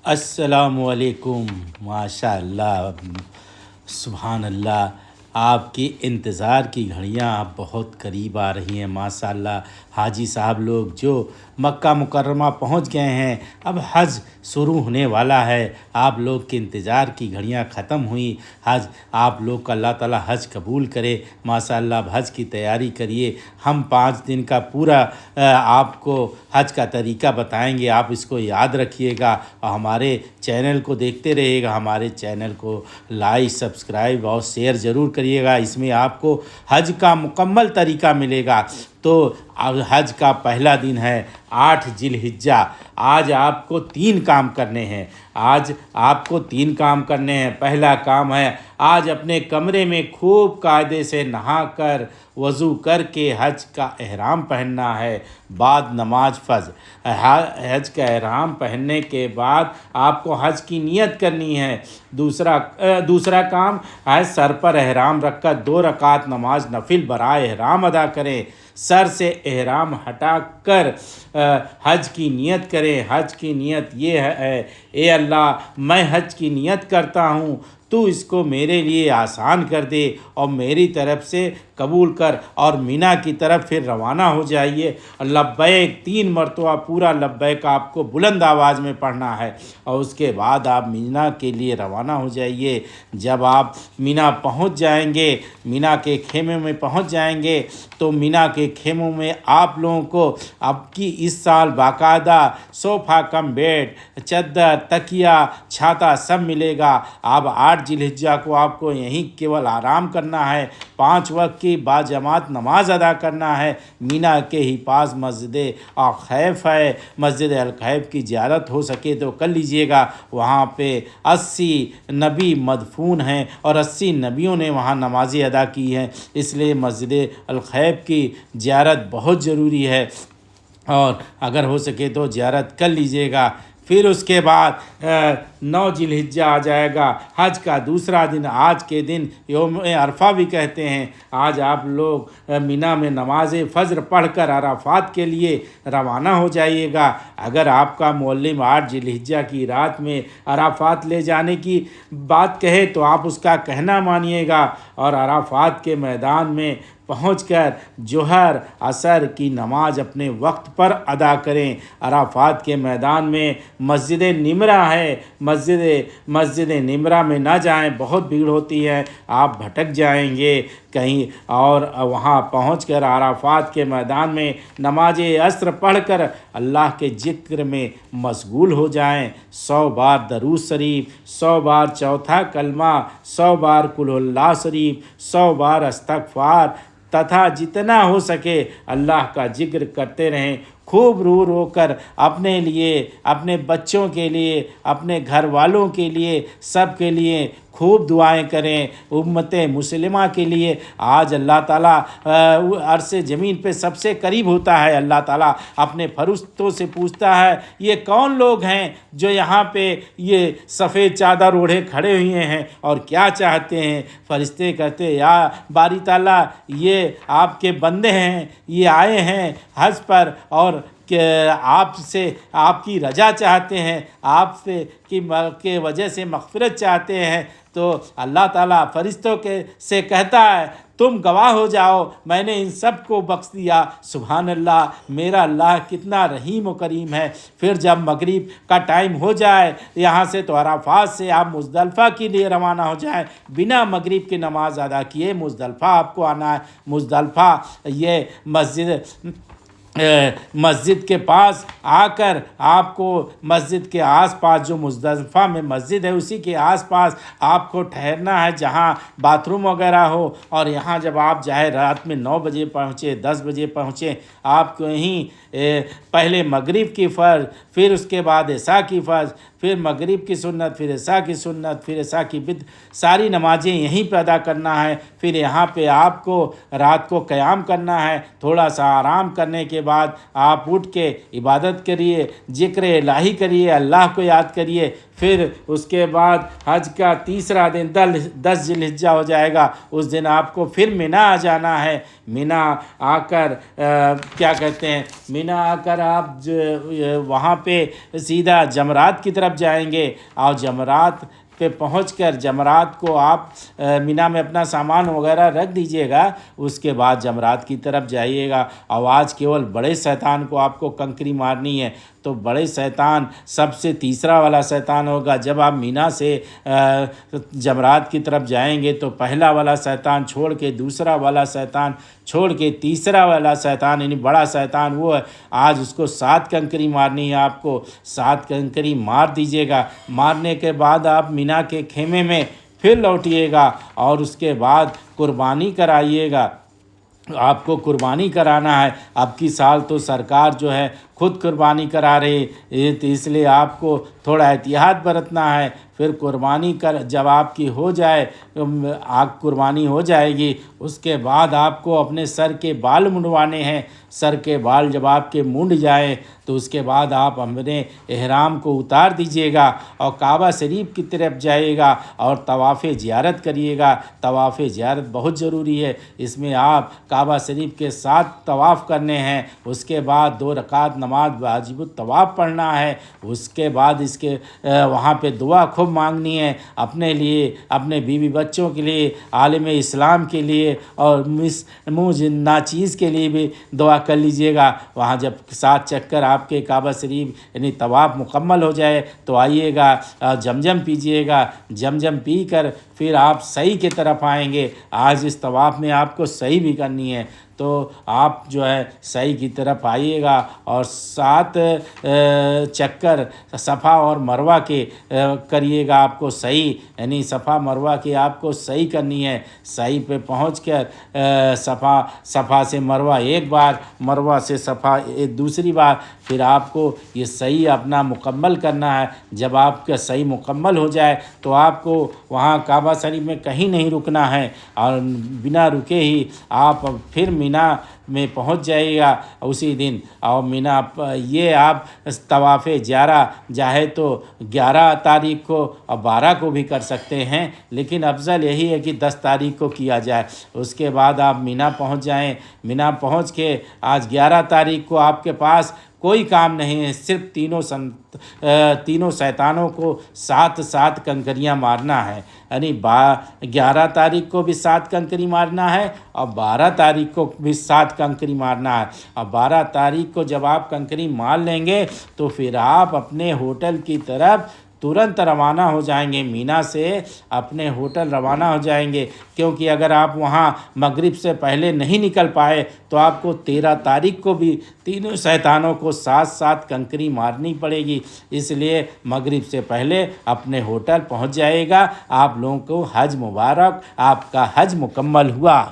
السلام علیکم۔ ماشاء اللہ، سبحان اللہ، آپ کی انتظار کی گھڑیاں اب بہت قریب آ رہی ہیں۔ ماشاء اللہ، حاجی صاحب لوگ جو مکہ مکرمہ پہنچ گئے ہیں، اب حج شروع ہونے والا ہے۔ آپ لوگ کے انتظار کی گھڑیاں ختم ہوئیں۔ حج آپ لوگ کا اللہ تعالیٰ حج قبول کرے۔ ماشاء اللہ، اب حج کی تیاری کریے۔ ہم 5 دن کا پورا آپ کو حج کا طریقہ بتائیں گے، آپ اس کو یاد رکھیے گا اور ہمارے چینل کو دیکھتے رہیے گا۔ ہمارے چینل کو لائک، سبسکرائب اور شیئر ضرور کریے گا۔ اس میں آپ کو حج کا مکمل طریقہ ملے گا۔ تو حج کا پہلا دن ہے 8 ذی الحجہ۔ آج آپ کو 3 کام کرنے ہیں۔ آج آپ کو 3 کام کرنے ہیں۔ پہلا کام ہے آج اپنے کمرے میں خوب قاعدے سے نہا کر وضو کر کے حج کا احرام پہننا ہے۔ بعد نماز فرض۔ حج کا احرام پہننے کے بعد آپ کو حج کی نیت کرنی ہے۔ دوسرا کام ہے سر پر احرام رکھ کر 2 رکعت نماز نفل برائے احرام ادا کریں۔ سر سے احرام ہٹا کر حج کی نیت کریں۔ حج کی نیت یہ ہے: اے اللہ، میں حج کی نیت کرتا ہوں، تو اس کو میرے لیے آسان کر دے اور میری طرف سے قبول کر، اور مینا کی طرف پھر روانہ ہو جائیے۔ لبیک 3 مرتبہ پورا لبیک آپ کو بلند آواز میں پڑھنا ہے، اور اس کے بعد آپ مینا کے لیے روانہ ہو جائیے۔ جب آپ مینا پہنچ جائیں گے، مینا کے خیمے میں پہنچ جائیں گے، تو مینا کے خیموں میں آپ لوگوں کو اب کی اس سال باقاعدہ صوفہ کم بیڈ، چادر، تکیہ، چھاتا سب ملے گا۔ اب 8 ذی الحجہ کو آپ کو یہیں کیول آرام کرنا ہے۔ 5 وقت کی باجماعت نماز ادا کرنا ہے۔ مینا کے ہی پاس مسجد الخیف ہے۔ مسجد الخیف کی زیارت ہو سکے تو کر لیجئے گا۔ وہاں پہ 80 نبی مدفون ہیں اور 80 نبیوں نے وہاں نمازیں ادا کی ہیں، اس لیے مسجد الخیف کی زیارت بہت ضروری ہے، اور اگر ہو سکے تو زیارت کر لیجئے گا۔ پھر اس کے بعد 9 ذی الحجہ آ جائے گا، حج کا دوسرا دن۔ آج کے دن یوم عرفہ بھی کہتے ہیں۔ آج آپ لوگ مینا میں نماز فجر پڑھ کر عرفات کے لیے روانہ ہو جائیے گا۔ اگر آپ کا معلم 8 ذی الحجہ کی رات میں عرفات لے جانے کی بات کہے تو آپ اس کا کہنا مانیے گا، اور عرفات کے میدان میں پہنچ کر ظہر عصر کی نماز اپنے وقت پر ادا کریں۔ عرفات کے میدان میں مسجد نمرہ ہے، مسجد نمرہ میں نہ جائیں، بہت بھیڑ ہوتی ہے، آپ بھٹک جائیں گے کہیں، اور وہاں پہنچ کر عرفات کے میدان میں نماز عصر پڑھ کر اللہ کے ذکر میں مشغول ہو جائیں۔ 100 بار درود شریف، 100 بار چوتھا کلمہ، 100 بار قل اللہ شریف، 100 بار استغفار، تتھا جتنا ہو سکے اللہ کا ذکر کرتے رہیں۔ خوب رو رو کر اپنے لیے، اپنے بچوں کے لیے، اپنے گھر والوں کے لیے، سب کے لیے خوب دعائیں کریں۔ امت مسلمہ کے لیے آج اللہ تعالیٰ عرش زمین پہ سب سے قریب ہوتا ہے۔ اللہ تعالیٰ اپنے فرشتوں سے پوچھتا ہے، یہ کون لوگ ہیں جو یہاں پہ یہ سفید چادر اوڑھے کھڑے ہوئے ہیں اور کیا چاہتے ہیں؟ فرشتے کہتے ہیں، یا باری تعالیٰ، یہ آپ کے بندے ہیں، یہ آئے ہیں حج پر، اور کہ آپ سے آپ کی رضا چاہتے ہیں، آپ سے کی وجہ سے مغفرت چاہتے ہیں۔ تو اللہ تعالیٰ فرشتوں سے کہتا ہے، تم گواہ ہو جاؤ، میں نے ان سب کو بخش دیا۔ سبحان اللہ، میرا اللہ کتنا رحیم و کریم ہے۔ پھر جب مغرب کا ٹائم ہو جائے یہاں سے، تو عرفات سے آپ مزدلفہ کے لیے روانہ ہو جائیں۔ بنا مغرب کی نماز ادا کیے مزدلفہ آپ کو آنا ہے۔ مزدلفہ یہ مسجد کے پاس آ کر آپ کو مسجد کے آس پاس، جو مزدلفہ میں مسجد ہے اسی کے آس پاس آپ کو ٹھہرنا ہے، جہاں باتھ روم وغیرہ ہو۔ اور یہاں جب آپ چاہے رات میں 9 بجے پہنچے، 10 بجے پہنچے، آپ کو یہیں پہلے مغرب کی فرض، پھر اس کے بعد عشاء کی فرض، پھر مغرب کی سنت، پھر عشاء کی سنت، پھر عشاء کی ساری نمازیں یہیں پہ ادا کرنا ہے۔ پھر یہاں پہ آپ کو رات کو قیام کرنا ہے۔ تھوڑا سا آرام کرنے کے کے بعد آپ اٹھ کے عبادت کریے، ذکر الہی کریے، اللہ کو یاد کریے۔ پھر اس کے بعد حج کا تیسرا دن 10 ذی الحجہ ہو جائے گا، اس دن آپ کو پھر مینا آ جانا ہے۔ مینا آ کر کیا کہتے ہیں، مینا آ کر آپ وہاں پہ سیدھا جمرات کی طرف جائیں گے، اور جمرات پہ پہنچ کر جمرات کو آپ مینا میں اپنا سامان وغیرہ رکھ دیجئے گا، اس کے بعد جمرات کی طرف جائیے گا۔ اور آج کیول بڑے شیطان کو آپ کو کنکری مارنی ہے، تو بڑے شیطان سب سے تیسرا والا شیطان ہوگا۔ جب آپ مینا سے جمرات کی طرف جائیں گے تو پہلا والا شیطان چھوڑ کے دوسرا والا شیطان چھوڑ کے تیسرا والا شیطان یعنی بڑا شیطان وہ ہے، آج اس کو 7 کنکری مارنی ہے آپ کو۔ 7 کنکری مار دیجیے گا۔ مارنے کے بعد آپ مینا کے خیمے میں پھر لوٹیے گا، اور اس کے بعد قربانی کرائیے گا۔ آپ کو قربانی کرانا ہے۔ اب کی سال تو سرکار جو ہے خود قربانی کرا رہی ہے، تو اس لیے آپ کو تھوڑا احتیاط برتنا ہے۔ پھر قربانی جب آپ کی ہو جائے، قربانی ہو جائے گی، اس کے بعد آپ کو اپنے سر کے بال منڈوانے ہیں۔ سر کے بال جب آپ کے منڈ جائیں تو اس کے بعد آپ اپنے احرام کو اتار دیجیے گا، اور کعبہ شریف کی طرف جائیے گا اور طواف زیارت کریے گا۔ طواف زیارت بہت ضروری ہے، اس میں آپ کعبہ شریف کے 7 طواف کرنے ہیں۔ اس کے بعد 2 رکعت نماز واجب الطواف پڑھنا ہے۔ اس کے بعد وہاں پہ دعا خوب مانگنی ہے، اپنے لیے، اپنے بیوی بچوں کے لیے، عالم اسلام کے لیے، اور ناچیز کے لیے بھی دعا کر لیجئے گا۔ وہاں جب 7 چکر آپ کے کعبہ شریف یعنی طواف مکمل ہو جائے تو آئیے گا، زمزم پیجیے گا۔ زمزم پی کر پھر آپ صحیح کی طرف آئیں گے۔ آج اس طواف میں آپ کو صحیح بھی کرنی ہے، تو آپ جو ہے صحیح کی طرف آئیے گا، اور 7 چکر صفا اور مروہ کے کریے گا۔ آپ کو صحیح یعنی صفا مروہ کی آپ کو صحیح کرنی ہے۔ صحیح پہ پہنچ کر صفا سے مروہ ایک بار، مروہ سے صفا دوسری بار، پھر آپ کو یہ صحیح اپنا مکمل کرنا ہے۔ جب آپ کا صحیح مکمل ہو جائے تو آپ کو وہاں کعبہ شریف میں کہیں نہیں رکنا ہے، اور بنا رکے ہی آپ پھر مینا میں پہنچ جائے گا اسی دن۔ اور مینا یہ آپ طواف 11 چاہے تو 11 تاریخ کو اور 12 کو بھی کر سکتے ہیں، لیکن افضل یہی ہے کہ 10 تاریخ کو کیا جائے۔ اس کے بعد آپ مینا پہنچ جائیں۔ مینا پہنچ کے آج 11 تاریخ کو آپ کے پاس کوئی کام نہیں ہے، صرف تینوں شیطانوں کو 7 کنکریاں مارنا ہے۔ یعنی 11 تاریخ کو بھی 7 کنکری مارنا ہے، اور 12 تاریخ کو بھی 7 کنکری مارنا ہے۔ اور 12 تاریخ کو جب آپ کنکری مار لیں گے تو پھر آپ اپنے ہوٹل کی طرف ترنت روانہ ہو جائیں گے۔ مینا سے اپنے ہوٹل روانہ ہو جائیں گے، کیونکہ اگر آپ وہاں مغرب سے پہلے نہیں نکل پائے تو آپ کو 13 تاریخ کو بھی تینوں شیطانوں کو 7 کنکری مارنی پڑے گی۔ اس لیے مغرب سے پہلے اپنے ہوٹل پہنچ جائے گا۔ آپ لوگوں کو حج مبارک، آپ کا حج مکمل ہوا۔